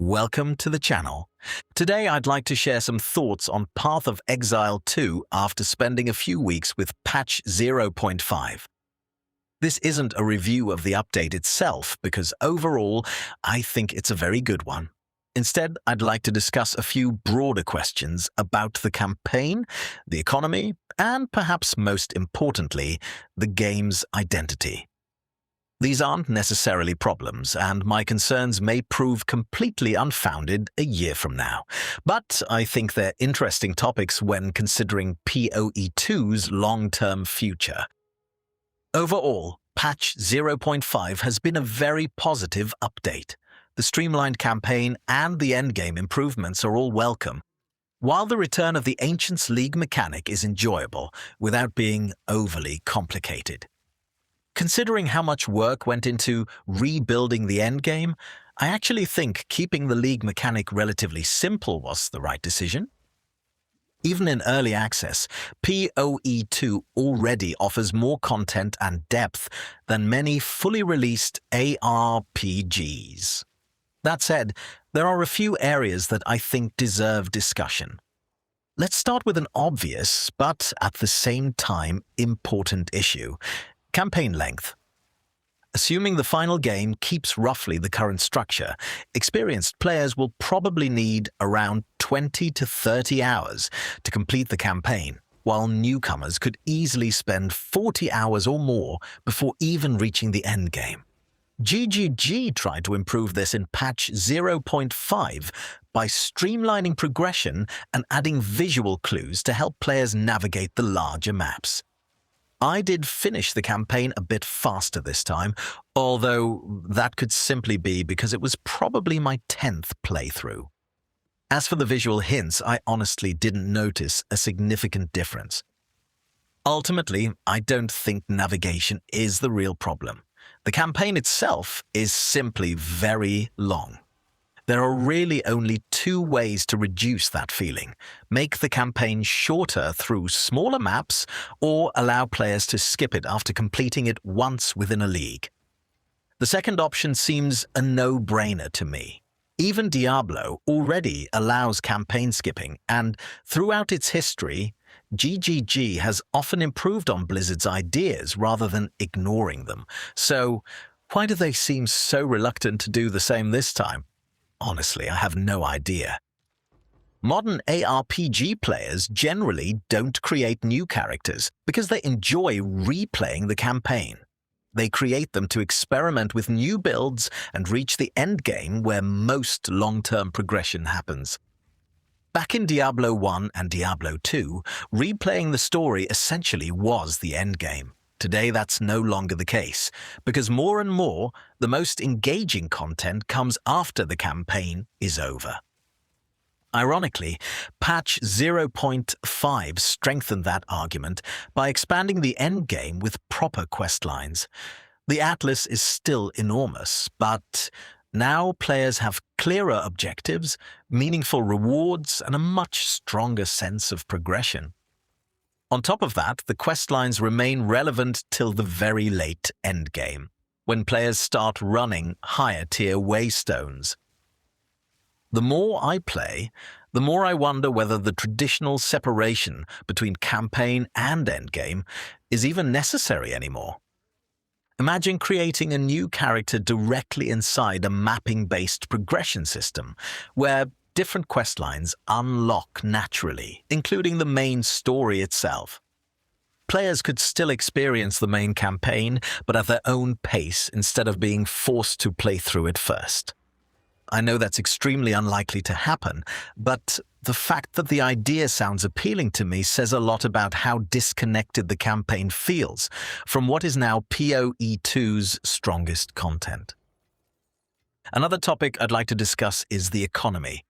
Welcome to the channel. Today I'd like to share some thoughts on Path of Exile 2 after spending a few weeks with patch 0.5. This isn't a review of the update itself because overall I think it's a very good one. Instead, I'd like to discuss a few broader questions about the campaign, the economy, and perhaps most importantly, the game's identity. These aren't necessarily problems, and my concerns may prove completely unfounded a year from now. But I think they're interesting topics when considering PoE2's long-term future. Overall, patch 0.5 has been a very positive update. The streamlined campaign and the endgame improvements are all welcome, while the return of the Ancients League mechanic is enjoyable without being overly complicated. Considering how much work went into rebuilding the endgame, I actually think keeping the League mechanic relatively simple was the right decision. Even in early access, PoE2 already offers more content and depth than many fully released ARPGs. That said, there are a few areas that I think deserve discussion. Let's start with an obvious, but at the same time important issue. Campaign length. Assuming the final game keeps roughly the current structure, experienced players will probably need around 20 to 30 hours to complete the campaign, while newcomers could easily spend 40 hours or more before even reaching the endgame. GGG tried to improve this in patch 0.5 by streamlining progression and adding visual clues to help players navigate the larger maps. I did finish the campaign a bit faster this time, although that could simply be because it was probably my 10th playthrough. As for the visual hints, I honestly didn't notice a significant difference. Ultimately, I don't think navigation is the real problem. The campaign itself is simply very long. There are really only two ways to reduce that feeling: make the campaign shorter through smaller maps, or allow players to skip it after completing it once within a league. The second option seems a no-brainer to me. Even Diablo already allows campaign skipping, and throughout its history, GGG has often improved on Blizzard's ideas rather than ignoring them. So why do they seem so reluctant to do the same this time? Honestly, I have no idea. Modern ARPG players generally don't create new characters because they enjoy replaying the campaign. They create them to experiment with new builds and reach the endgame where most long-term progression happens. Back in Diablo 1 and Diablo 2, replaying the story essentially was the endgame. Today, that's no longer the case, because more and more, the most engaging content comes after the campaign is over. Ironically, patch 0.5 strengthened that argument by expanding the endgame with proper questlines. The Atlas is still enormous, but now players have clearer objectives, meaningful rewards, and a much stronger sense of progression. On top of that, the questlines remain relevant till the very late endgame, when players start running higher-tier waystones. The more I play, the more I wonder whether the traditional separation between campaign and endgame is even necessary anymore. Imagine creating a new character directly inside a mapping-based progression system, where different questlines unlock naturally, including the main story itself. Players could still experience the main campaign, but at their own pace instead of being forced to play through it first. I know that's extremely unlikely to happen, but the fact that the idea sounds appealing to me says a lot about how disconnected the campaign feels from what is now PoE2's strongest content. Another topic I'd like to discuss is the economy.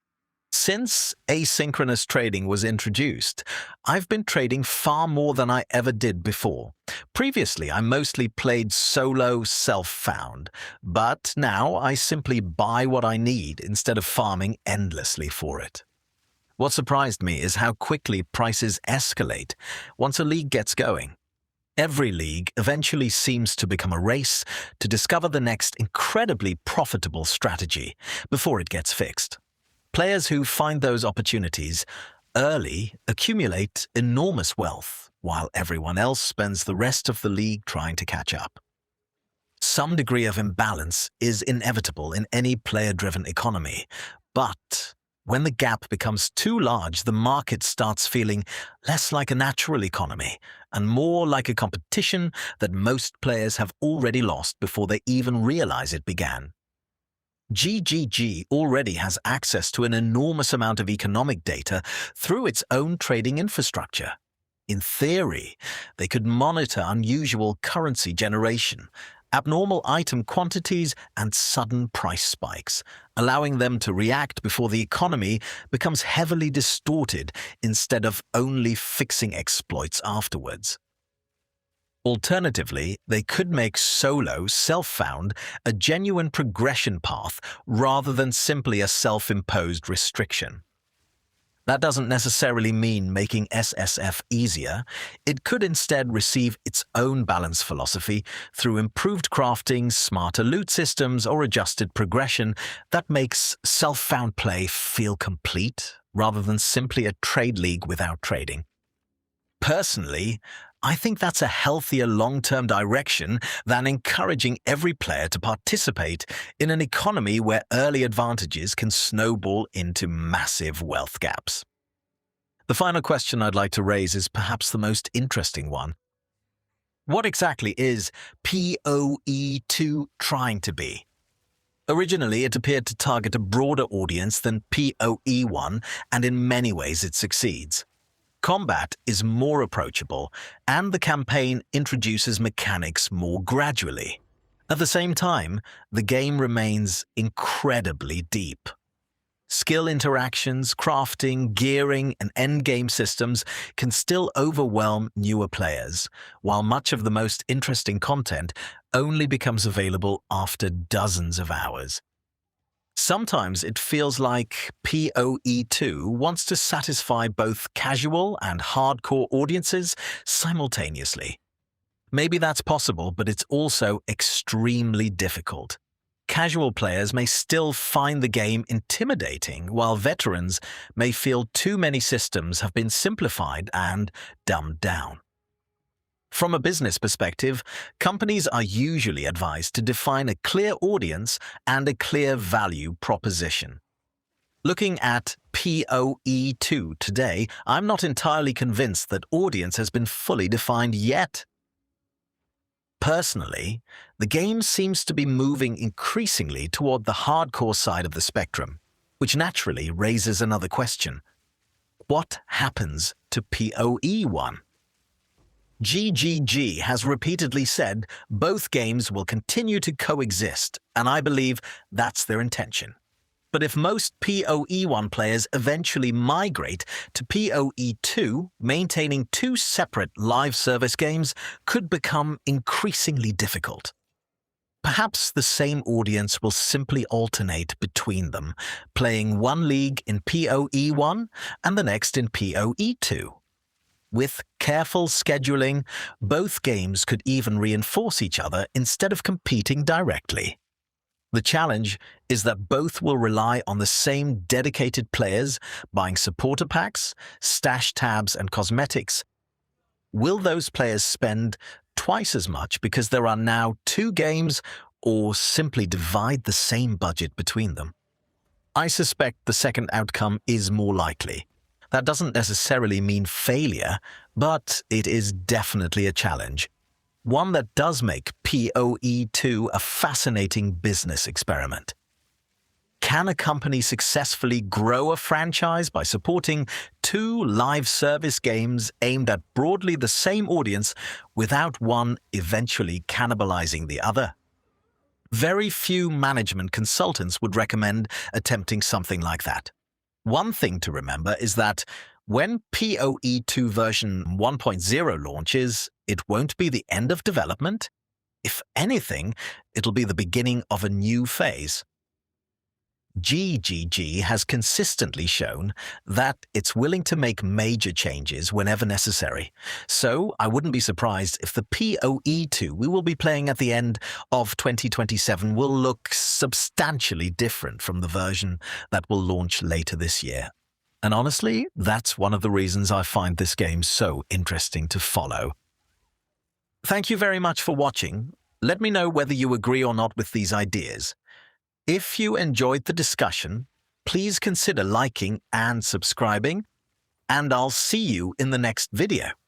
Since asynchronous trading was introduced, I've been trading far more than I ever did before. Previously, I mostly played solo, self-found, but now I simply buy what I need instead of farming endlessly for it. What surprised me is how quickly prices escalate once a league gets going. Every league eventually seems to become a race to discover the next incredibly profitable strategy before it gets fixed. Players who find those opportunities early accumulate enormous wealth, while everyone else spends the rest of the league trying to catch up. Some degree of imbalance is inevitable in any player-driven economy, but when the gap becomes too large, the market starts feeling less like a natural economy and more like a competition that most players have already lost before they even realize it began. GGG already has access to an enormous amount of economic data through its own trading infrastructure. In theory, they could monitor unusual currency generation, abnormal item quantities, and sudden price spikes, allowing them to react before the economy becomes heavily distorted instead of only fixing exploits afterwards. Alternatively, they could make solo, self-found, a genuine progression path rather than simply a self-imposed restriction. That doesn't necessarily mean making SSF easier. It could instead receive its own balance philosophy through improved crafting, smarter loot systems, or adjusted progression that makes self-found play feel complete rather than simply a trade league without trading. Personally, I think that's a healthier long-term direction than encouraging every player to participate in an economy where early advantages can snowball into massive wealth gaps. The final question I'd like to raise is perhaps the most interesting one. What exactly is PoE2 trying to be? Originally, it appeared to target a broader audience than PoE1, and in many ways it succeeds. Combat is more approachable, and the campaign introduces mechanics more gradually. At the same time, the game remains incredibly deep. Skill interactions, crafting, gearing, and endgame systems can still overwhelm newer players, while much of the most interesting content only becomes available after dozens of hours. Sometimes it feels like PoE2 wants to satisfy both casual and hardcore audiences simultaneously. Maybe that's possible, but it's also extremely difficult. Casual players may still find the game intimidating, while veterans may feel too many systems have been simplified and dumbed down. From a business perspective, companies are usually advised to define a clear audience and a clear value proposition. Looking at PoE2 today, I'm not entirely convinced that audience has been fully defined yet. Personally, the game seems to be moving increasingly toward the hardcore side of the spectrum, which naturally raises another question. What happens to PoE1? GGG has repeatedly said both games will continue to coexist, and I believe that's their intention. But if most PoE1 players eventually migrate to PoE2, maintaining two separate live service games could become increasingly difficult. Perhaps the same audience will simply alternate between them, playing one league in PoE1 and the next in PoE2. With careful scheduling, both games could even reinforce each other instead of competing directly. The challenge is that both will rely on the same dedicated players buying supporter packs, stash tabs, and cosmetics. Will those players spend twice as much because there are now two games, or simply divide the same budget between them? I suspect the second outcome is more likely. That doesn't necessarily mean failure, but it is definitely a challenge. One that does make PoE2 a fascinating business experiment. Can a company successfully grow a franchise by supporting two live service games aimed at broadly the same audience without one eventually cannibalizing the other? Very few management consultants would recommend attempting something like that. One thing to remember is that when PoE2 version 1.0 launches, it won't be the end of development. If anything, it'll be the beginning of a new phase. GGG has consistently shown that it's willing to make major changes whenever necessary. So I wouldn't be surprised if the PoE2 we will be playing at the end of 2027 will look substantially different from the version that will launch later this year. And honestly, that's one of the reasons I find this game so interesting to follow. Thank you very much for watching. Let me know whether you agree or not with these ideas. If you enjoyed the discussion, please consider liking and subscribing, and I'll see you in the next video.